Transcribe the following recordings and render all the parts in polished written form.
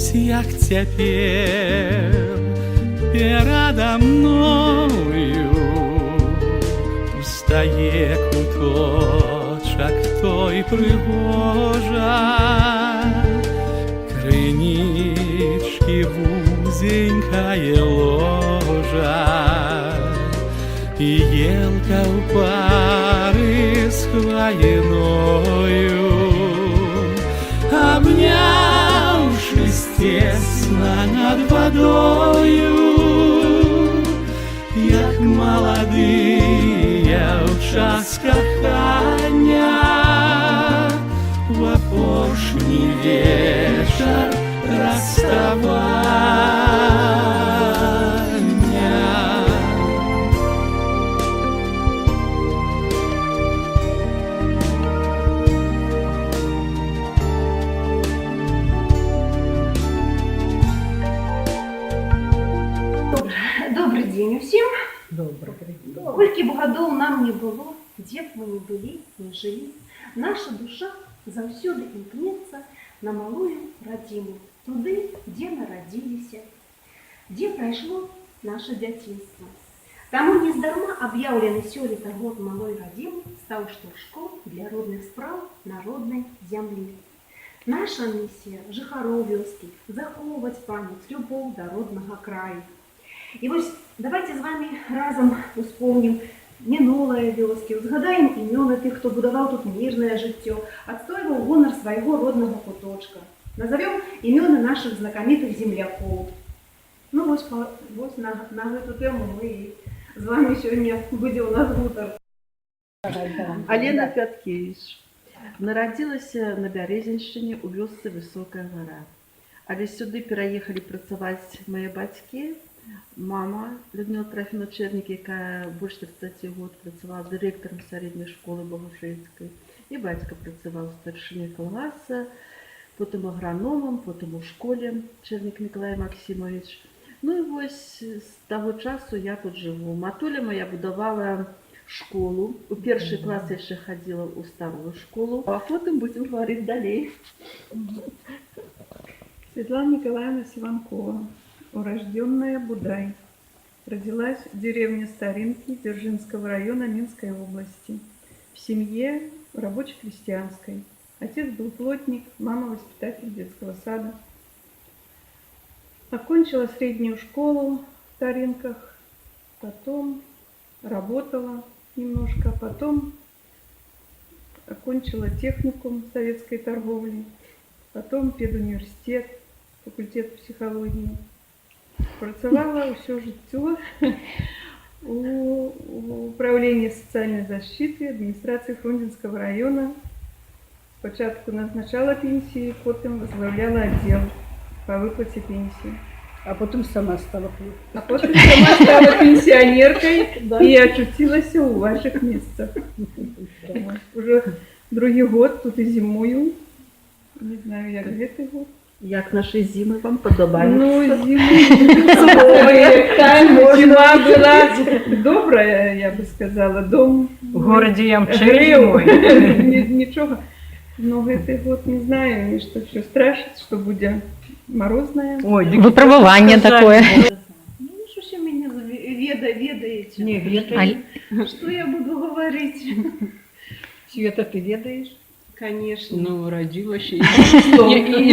вось як цяпер перада мною устае куточак той прыгожа, крынічкі вузенькае ложа і елка ў пары з хваіною. Обнявшись тесно над водою, як молодые в час кохання, в апошні вечер расставания. Добрый день усім. Добрый. Колькі б гадоў нам не было, дзе б мы не былі, не жылі, наша душа заўсёды імкнецца на малую радзіму, туды, дзе нарадзіліся, дзе прайшло наша дзяцінства. Таму нездарма аб'яўлены сёлета год малой радзімы стаў штуршком для родных спраў народнай зямлі. Наша місія жыхароў вёскі захоўваць памяць, любоў да роднага краю. І вось давайте з вами разам успомнім мінулае вёскі, узгадаем імёны тых, хто будаваў тут мірнае жыццё, адстойваў гонар свайго роднага куточка. Назовём імёны нашых знакамітых землякоў. Ну вось на гэту тэму мы і з вами сёння будзе ў нас гутар. Алена Пяткевіч нарадзілася на Бярэзіншчыне ў вёсцы Высокая гара. Але сюды пераехалі працаваць мае бацькі. Мама Людмила Трофимовна Черник, якая больш 30 год працавала дырэктарам сярэдняй школы Богушэўскай. І бацька працаваў старшынёй калгаса, потым аграномам, потым у школе Черник Миколай Максимович. Ну і вось з таго часу я тут жыву. Матуля моя будавала школу. У першы клас яшчэ хадзіла ў старую школу, а потым будзем гаварыць далей. Светлана Николаевна Сиванкова, урожденная Будай, родилась в деревне Старинки Дзержинского района Минской области, в семье рабоче-крестьянской. Отец был плотник, мама воспитатель детского сада. Окончила среднюю школу в Старинках, потом работала немножко, потом окончила техникум советской торговли, потом педуниверситет, факультет психологии. Працавала ўсё жыццё у управлении социальной защиты администрации Фрунзенского района. Спочатку назначала пенсии, потом возглавляла отдел по выплате пенсии. А потом сама стала пенсионеркой и очутилась у ваших местах. Уже другий год тут и зимую. Не знаю, як гэты год. Як наші зими вам подобаються? Ну, зима была добрая, я бы сказала. Дом в городе Ямчырів. Ничего. Но гэты год не знаю, нешта все страшит, что будет морозное. Ой, выпробование такое. Ну что ж меня ведаете? Не ведаю. Что я буду говорить? Света, ты ведаешь? Конечно. Ну, родилась и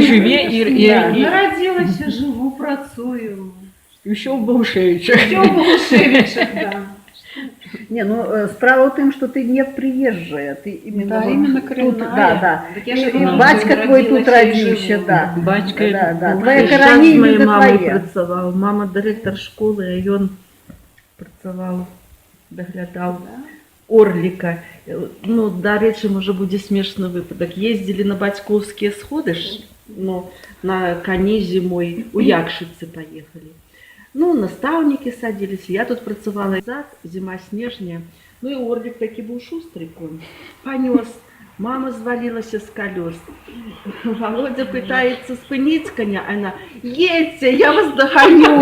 живе, и Народилась, живу, працую. еще в Богушевичах. Все в Богушевичах, да. Не, ну справа в том, что ты не приезжая, ты именно, Да, вот именно тут, коренная. да. Так я И же батька твой тут родился, живу. да. Батька да. був Твоя весь час з коронія моєю не мамою твоя. працював. Мама директор школи, а він працював, доглядав Орліка. Ну, до речі, може буде смішний випадок. Їздили на батьковські сходи, ну, на коні зимою, у Якшиці поїхали. Ну, наставники садились, я тут працювала. Зад, зима снежня. Ну і Орлик таки був шустрий конь. Понес Мама звалилась с колес. Володя пытается спынить коня, а она: едьте, я вас догоню.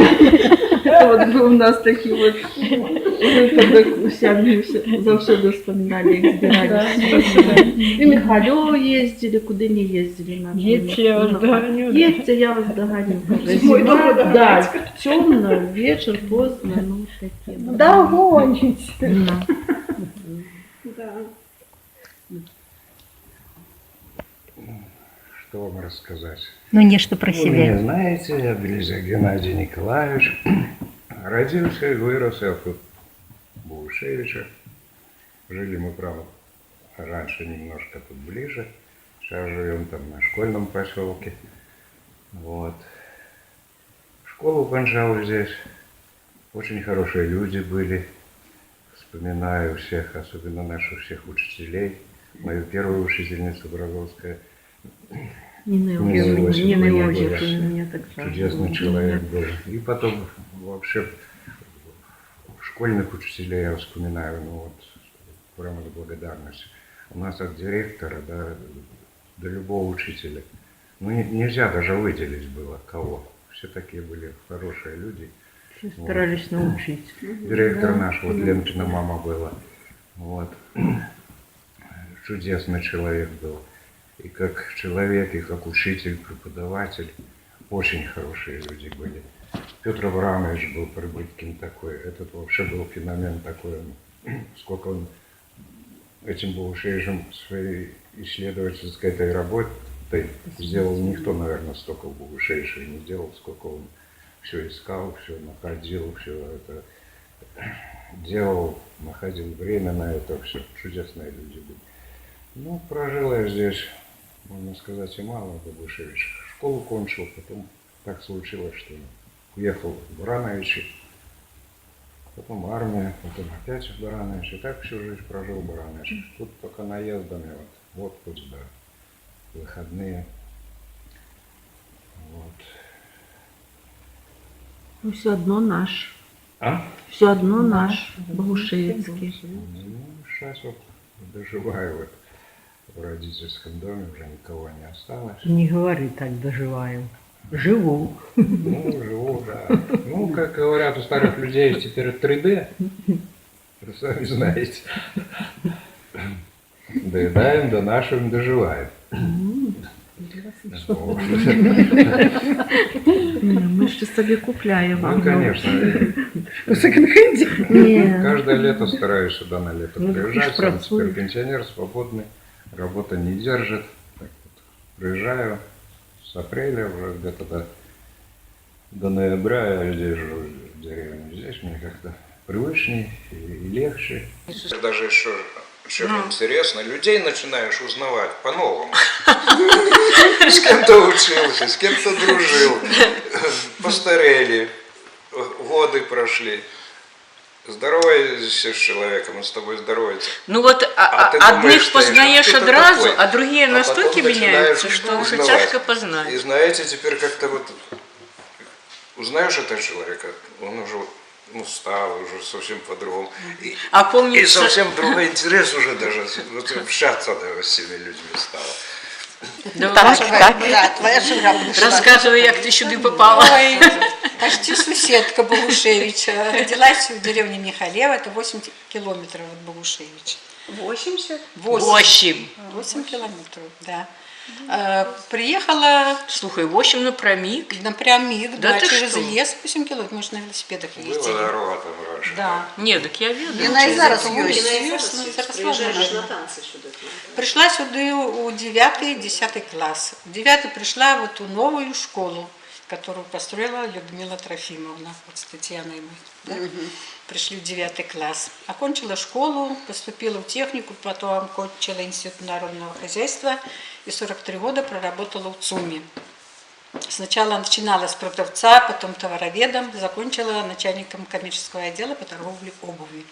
Это вот был у нас такие вот, когда все завсёды вспоминали, их збирались. И Михалёв ездили, куда не ездили. Едьте, я вас догоню. Едьте, я вас догоню. Зимой Зима, дома да, догонять. темно, вечер, поздно, ну такие. Догоните. Да. Да. Что вам рассказать? Ну, нечто про Вы себя. меня знаете, я Белизя Геннадий Николаевич. Родился и вырос я в Богушевичах. Жили мы, правда, раньше немножко тут ближе. Сейчас живем там на школьном поселке. Вот. Школу кончал здесь. Очень хорошие люди были. Вспоминаю всех, особенно наших всех учителей. Мою первую учительницу Бразовская. Нина Иосифовна Иосифовна меня так Чудесный человек был. И потом вообще школьных учителей я вспоминаю, ну вот, прямо с благодарностью. У нас от директора до любого учителя. Ну, нельзя даже выделить было кого. Все такие были хорошие люди. Старались научить. Директор наш, вот Ленкина мама была. Вот. Чудесный человек был. И как человек, и как учитель, преподаватель. Очень хорошие люди были. Петр Авраамович был Прибыткин такой. Этот вообще был феномен такой. Сколько он этим Богушевичем своей исследовательской этой работой сделал. Никто, наверное, столько в Богушевиче не делал, сколько он все искал, все находил, все это делал, находил время на это, все. Чудесные люди были. Ну, прожил я здесь, можно сказать, и мало в Богушевичах. Школу кончил, потом так случилось, что уехал в Барановичи, потом армия, потом опять в Барановичи. Так всю жизнь прожил в Барановичах. Тут только наездами, вот отпуск, да, выходные. Вот. Ну, все одно наш. А? Все одно наш, Богушевицкий. Ну, сейчас вот доживаю вот в родительском доме, уже никого не осталось. Не говори так, доживаем. Живу. Ну, живу, да. Ну, как говорят у старых людей, теперь 3D. Вы сами знаете. Доедаем, донашиваем, доживаем. Вот. Мы ще собі купляємо. Ну, конечно. В секонд-хенде? Ні. Каждое лето стараюсь сюда на лето Ну, приезжать. ты ж Сам теперь пенсионер, свободный. Работа не держит. Так вот, приезжаю с апреля уже где-то до ноября. Я здесь живу в деревне. Здесь мне как-то привычней и легче. Даже еще чем интересно, людей начинаешь узнавать по-новому. С кем-то учился, с кем-то дружил. Постарели, годы прошли. Здоровайся с человеком, он с тобой здоровается. Ну вот А ты одних думаешь, что познаешь кто-то одразу, такой, а другие а настолько потом меняются, начинаешь что уже узнавать. тяжко познать. И знаете, теперь как-то вот узнаешь этого человека, он уже стал уже совсем по-другому. А И помнится, совсем другой интерес уже даже вот, общаться даже с этими людьми стало. Твоя жена пришла. Розказуй, як ти сюди попала. Ой, почти соседка Богушевича. Родилась в деревне Михалева, это 8 километров от Богушевича. 80? 8. 8 километров, да. Приехала Слухай, 8 напрямик. напрямик, Да да, ты через что? лес 8 километров, мы же на велосипедах Была ездили. дорога там раньше. Да. Ні, так я ведаю. Вона і зараз Ой, є. приезжаешь на танцы сюда. Пришла сюда у 9-10 класс. В 9 пришла вот у новую школу, которую построила Людмила Трофимовна, вот с Татьяной мы. Да? Пришли в 9 класс. Окончила школу, поступила в технику, потом окончила институт народного хозяйства и 43 года проработала в ЦУМе. Сначала начинала с продавца, потом товароведом, закончила начальником коммерческого отдела по торговле обувью.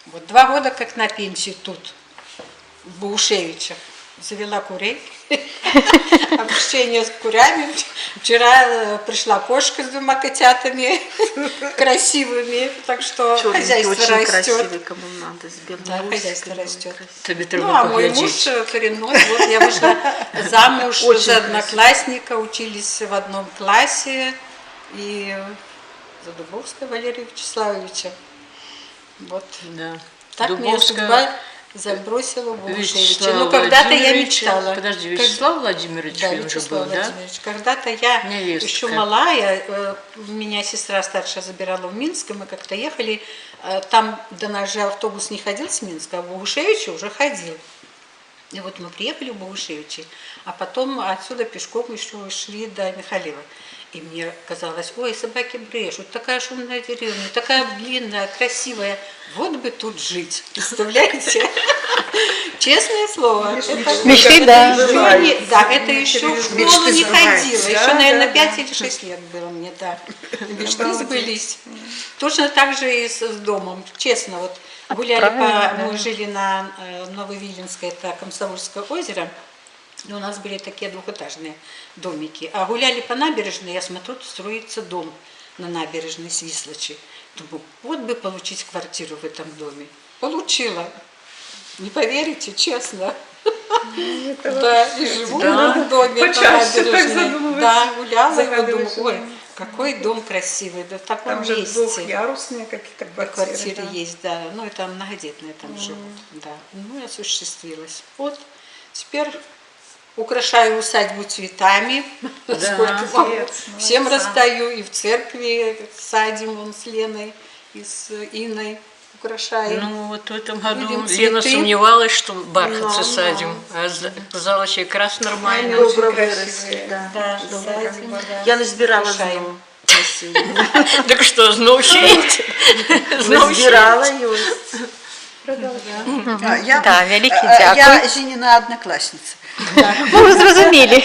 Вот 2 года как на пенсии тут, в Богушевичах. завела курей. Общение с курями. Вчера пришла кошка с 2 котятами красивыми, так что хозяйство растет. кому надо, с белым Да, хозяйство растет. Тобі Ну, треба а мой муж поглядіти. коренной. Вот я вышла замуж за одноклассника, учились в одном классе. И за Дубовского Валерия Вячеславовича. Вот Да. так меня Дубовская судьба забросила в Богушевича. Вячеслав Ну, когда-то я Владимирович. мечтала. Подожди, Вячеслав Владимирович Да, он же Вячеслав был, да? Владимирович. Когда-то я Невестка. еще малая, меня сестра старшая забирала в Минск, и мы как-то ехали, там до нас же автобус не ходил с Минска, а в Богушевиче уже ходил. И вот мы приехали в Богушевичи, а потом отсюда пешком еще шли до Михалева. И мне казалось, ой, собаки брешут, такая шумная деревня, такая длинная, красивая. Вот бы тут жить, представляете? Честное слово. Мечты, да. Да, это еще в школу не ходила. Еще, наверное, 5 или 6 лет было мне, да. Мечты сбылись. Точно так же и с домом. Честно, вот гуляли мы жили на Нововиленской, это Комсомольское озеро. И у нас были такие двухэтажные домики. А гуляли по набережной, я смотрю, тут строится дом на набережной Свислочи. Думаю, вот бы получить квартиру в этом доме. Получила. Не поверите, честно. Да, и живу в этом доме на набережной. Да, гуляла и вот думаю, ой, какой дом красивый, да в таком Там же месте. двухъярусные какие-то Квартиры да. есть, да. Ну, это многодетные там живут. Да. Ну, и осуществилась. Вот, теперь украшаю усадьбу цветами. Сколько могу. Всем раздаю. И в церкви садим вон с Леной и с Инной украшаем. Ну, вот в этом году Будем Лена цветы. сомневалась, что бархатцы Ну, садим, а казалось, ей как раз нормально. Добро выросли, да. Да, садим, да. Я назбирала Украшаем. знову. Так что, знов сеять? Знов Назбирала ёсть. Да, великий Я дякую. Зініна однокласниця. Ми зрозуміли.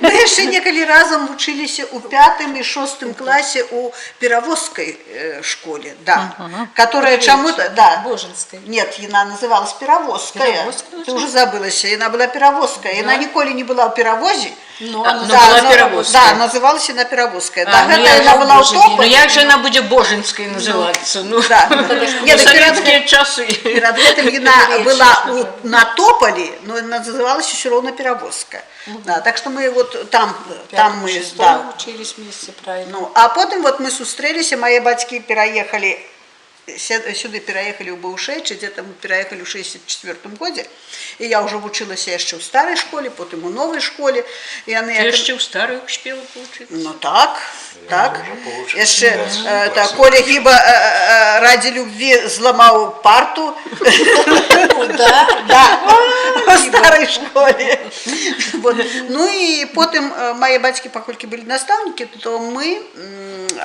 Ми ще неколи разом вчилися у 5 и 6 классе у Перовозской школе, да, которая чему-то, да, Божинской. нет, она называлась Перовозская, Перовозская? ты уже забылася, она была Перовозская, она ніколи не была в Перовозе, Но А, ну, була Перовозская. да, называлась она Перовозская, А, до ну, этого як она же, была у Боже мій, ну Тополя. як же вона буде Божинською називатися? Ну, Да. Ні, в ну, совєтські часи. Перед этим она была на Тополе, но называлась все равно Перовозская. Да, так что мы вот там мы, да. учились вместе, правильно. Ну, а потом вот мы зустрелись, мои батьки переехали, сюда переехали в Баушевичи, где-то мы переехали в 64-м году, и я уже училась еще в старой школе, потом в новой школе. И они, Я ще в старих успіла поучитися. ну так. Еще Коля Гиба ради любви взломал парту. Да, в старой школе. Вот. Ну и потом мои батьки, поскольку были наставники, то мы,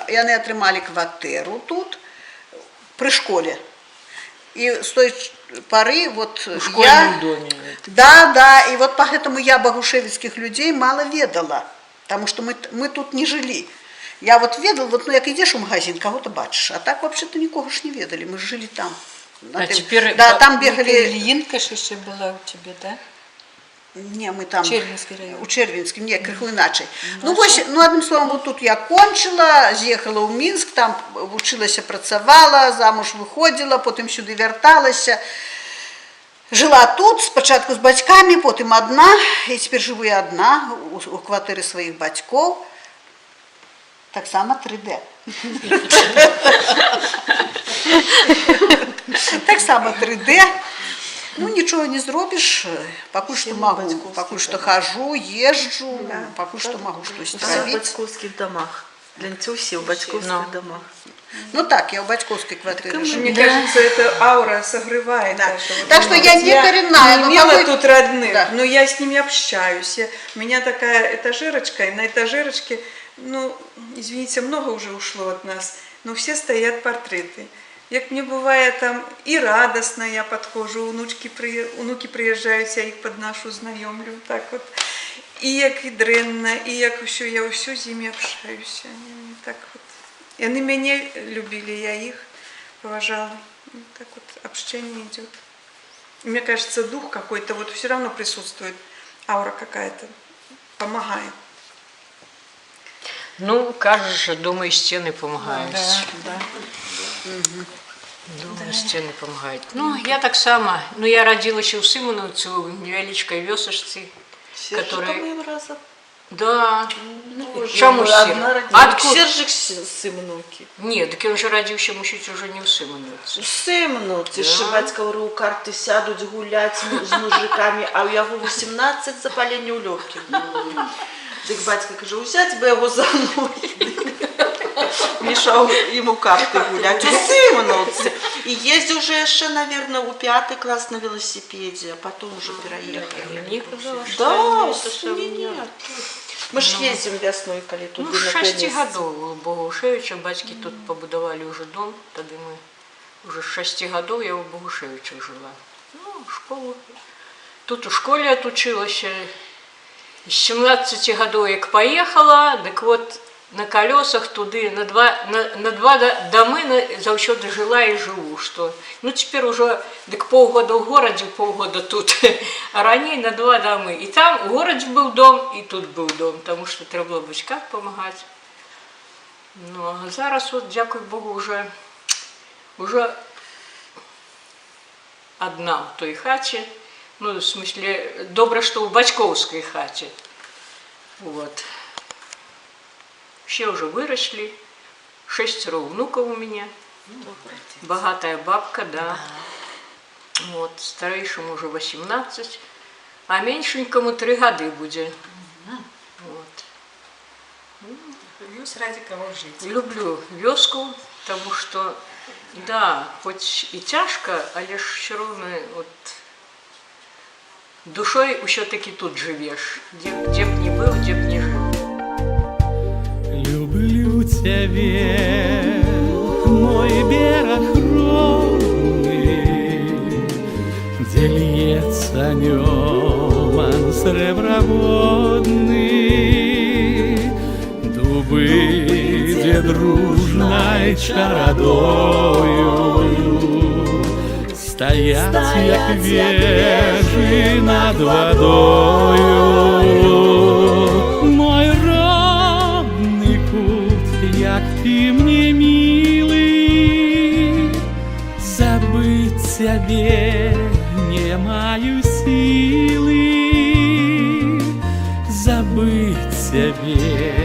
и они отримали квартиру тут, при школе. И с той поры вот У школьному домі. Да, и вот поэтому я богушевицких людей мало ведала, потому что мы тут не жили. Я вот ведала, вот, ну, як идешь в магазин, кого-то бачишь, а так вообще-то никого ж не ведали, мы жили там. А теперь да, там бегали... Ильинка ж еще была у тебя, да? Не, мы там... Червінський район. У Червінському, ні, криху іначе. Ну, ось, ну, одним словом, вот тут я кончила, з'їхала у Мінськ, там вчилася, працювала, замуж виходила, потім сюди верталася. Жила тут, спочатку з батьками, потім одна, і тепер живу я одна, у квартирі своїх батьків. Так само 3D. Так само 3D. Ну, ничего не зробишь, пока что могу, пока что хожу, езжу, пока что могу что-то Все в робити. батьковських домах. Для цього всі в батьковських домах. Ну так, я в батьковской квартире живу. Мне кажется, эта аура согревает. Да. даже. Вот Так что я не коренная, не но имела какой- тут родных, Да. но я с ними общаюсь. У меня такая этажерочка, и на этажерочке, ну, извините, много уже ушло от нас, но все стоят портреты. Як мне бывает там и радостно я подхожу, внуки приезжают, я их подношу, знайомлю, так вот. И як і дренно, и як все, я все з ними общаюсь. Они мне так вот. И они меня любили, я их поважала. Вот так вот общение идет. Мне кажется, дух какой-то вот все равно присутствует, аура какая-то помогает. Ну, кажется же, дома и стены помогают. Да. Дома стены помогают. Ну, я так сама. Ну, я родилась у Симоновці, у невеличкой вёсочці, которая... разом. Да. Боже Чому мой, Сир? одна Откуда? Сержик Симонуки. Ні, так він же родився, мусить уже не у Симоновці. Симонуці, Да. що батька говорив, у карти сядуть гулять з мужиками, а у його 18 запалення у легких було. Так батько каже, усядь би його за ноги. Мішав йому карти гуляти. У Симонуці. І їздив вже ще, мабуть, у 5 клас на велосипеді, а потім вже переїхав. Мені казалось, що Да, це саме. ні. Ми ж їздимо весною, коли туди Ну, на 6 тенніс. годов у Богушевича, батьки тут побудовали уже дом, тогда мы уже с 6 годов я у Богушевича жила. Ну, школу. Тут у школе отучилась. С 17 годов як поехала, так вот на колесах туди, на два доми завсёды жила и живу. Что, ну, теперь уже так полгода в городе, полгода тут. А ранее на 2 дома. И там в городе был дом, и тут был дом, потому что треба було батькам помогать. Ну, а зараз, вот, дякую Богу, уже одна в той хаті. Ну, в смысле, добре, что в батьковской хате. Вот. Все уже выросли. 6 внуков у меня. Богатая бабка, да. Вот. Старейшему уже 18, а меньшенькому 3 года будет. Вот. Плюс ради кого жить. Люблю вёску, потому что, да, хоть и тяжко, але ж все равно вот душой все-таки тут живешь. Где б не был, где б не жил. Люблю тебя, мой берег ровный, где льется неман среброводный, дубы, где дружной чародою стоят, як вежи над водою. Мой родный путь, як ты мне милый, забыть тебе не маю силы, забыть тебе